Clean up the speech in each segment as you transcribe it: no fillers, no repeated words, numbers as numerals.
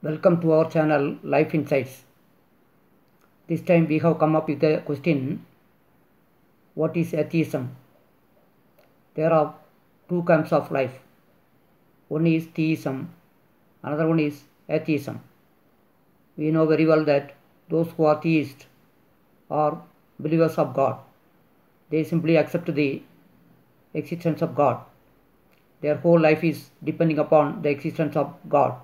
Welcome to our channel Life Insights. This time we have come up with the question, what is atheism? There are two kinds of life. One is theism, another one is atheism. We know very well that those who are theists are believers of God. They simply accept the existence of God. Their whole life is depending upon the existence of God.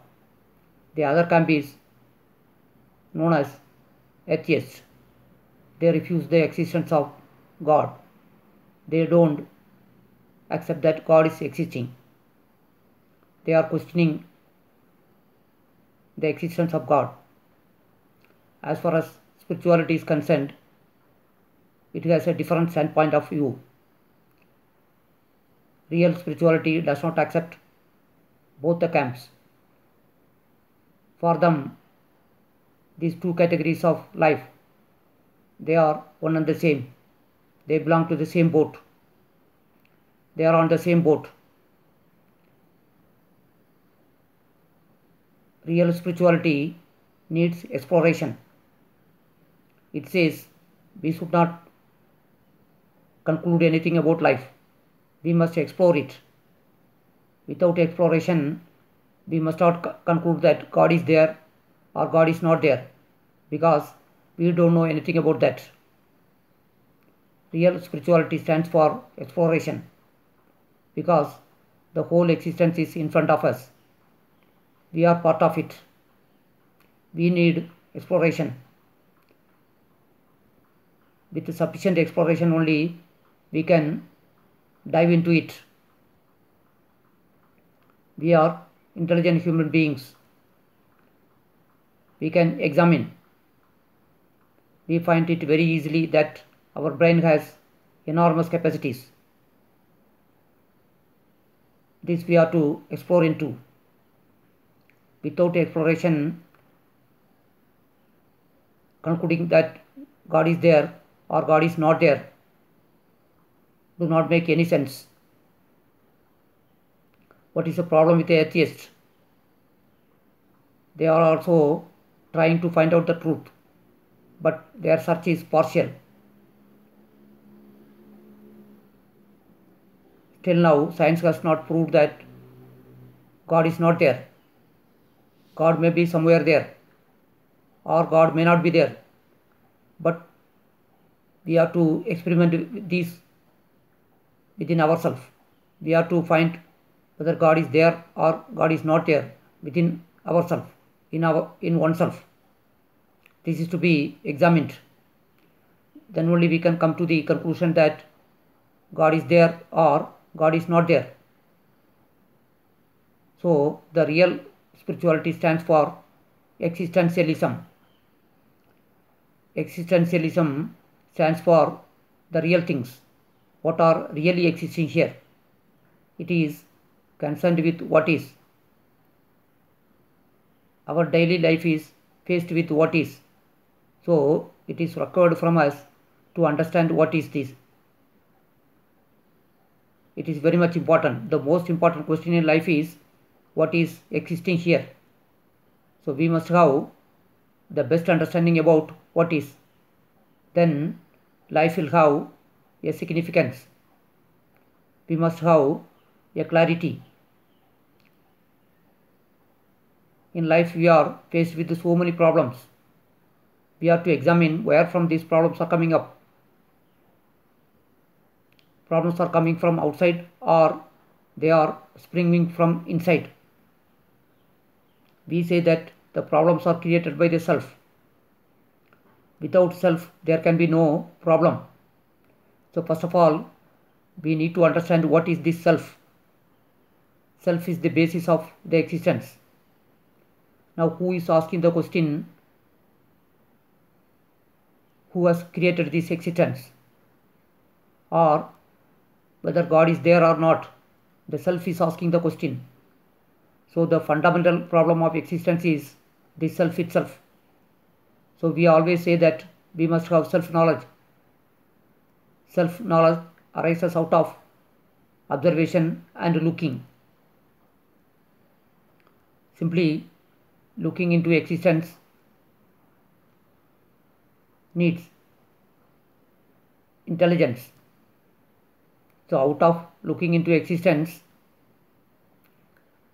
The other camp is known as atheists. They refuse the existence of God. They don't accept that God is existing. They are questioning the existence of God. As far as spirituality is concerned, it has a different standpoint of view. Real spirituality does not accept both the camps. For them, these two categories of life, they are one and the same. They belong to the same boat. They are on the same boat. Real spirituality needs exploration. It says we should not conclude anything about life. We must explore it. Without exploration, we must not conclude that God is there or God is not there, because we don't know anything about that. Real spirituality stands for exploration, because the whole existence is in front of us. We are part of it. We need exploration. With sufficient exploration only, we can dive into it. We are intelligent human beings. We can examine. We find it very easily that our brain has enormous capacities. This we are to explore into. Without exploration, concluding that God is there or God is not there do not make any sense. What is the problem with the atheists? They are also trying to find out the truth, but their search is partial. Till now, science has not proved that God is not there. God may be somewhere there, or God may not be there. But we have to experiment with these within ourselves. We have to find whether God is there or God is not there within ourselves, in oneself. This is to be examined. Then only we can come to the conclusion that God is there or God is not there. So the real spirituality stands for existentialism. Existentialism stands for the real things, what are really existing here. It is concerned with what is. Our daily life is faced with what is. So it is required from us to understand what is this. It is very much important. The most important question in life is what is existing here. So we must have the best understanding about what is. Then life will have a significance. We must have a clarity. In life we are faced with so many problems. We have to examine where from these problems are coming up. Problems are coming from outside or they are springing from inside. We say that the problems are created by the self. Without self, there can be no problem. So first of all, we need to understand what is this self. Self is the basis of the existence. Now, who is asking the question? Who has created this existence? Or whether God is there or not, the self is asking the question. So the fundamental problem of existence is the self itself. So we always say that we must have self-knowledge. Self-knowledge arises out of observation and looking. Simply looking into existence needs intelligence. So out of looking into existence,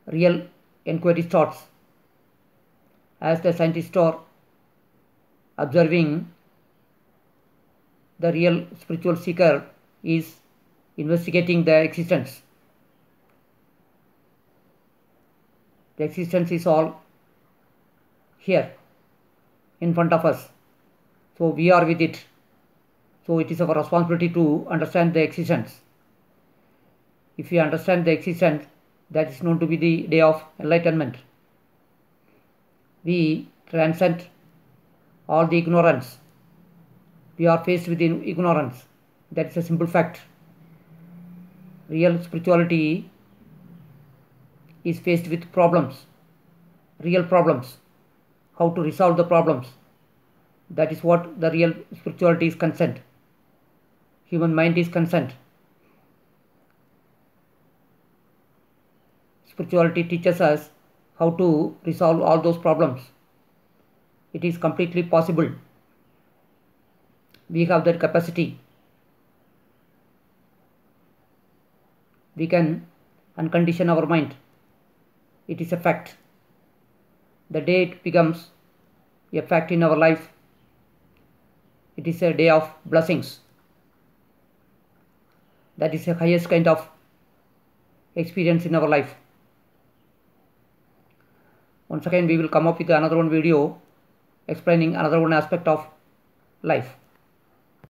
real inquiry starts. As the scientists are observing, the real spiritual seeker is investigating the existence. The existence is all here in front of us. So we are with it. So it is our responsibility to understand the existence. If we understand the existence, that is known to be the day of enlightenment. We transcend all the ignorance. We are faced with ignorance. That is a simple fact. Real spirituality is faced with problems, real problems. How to resolve the problems. That is what the real spirituality is concerned. Human mind is concerned. Spirituality teaches us how to resolve all those problems. It is completely possible. We have that capacity. We can uncondition our mind. It is a fact. The day it becomes a fact in our life, it is a day of blessings. That is the highest kind of experience in our life. Once again, we will come up with another one video explaining another one aspect of life.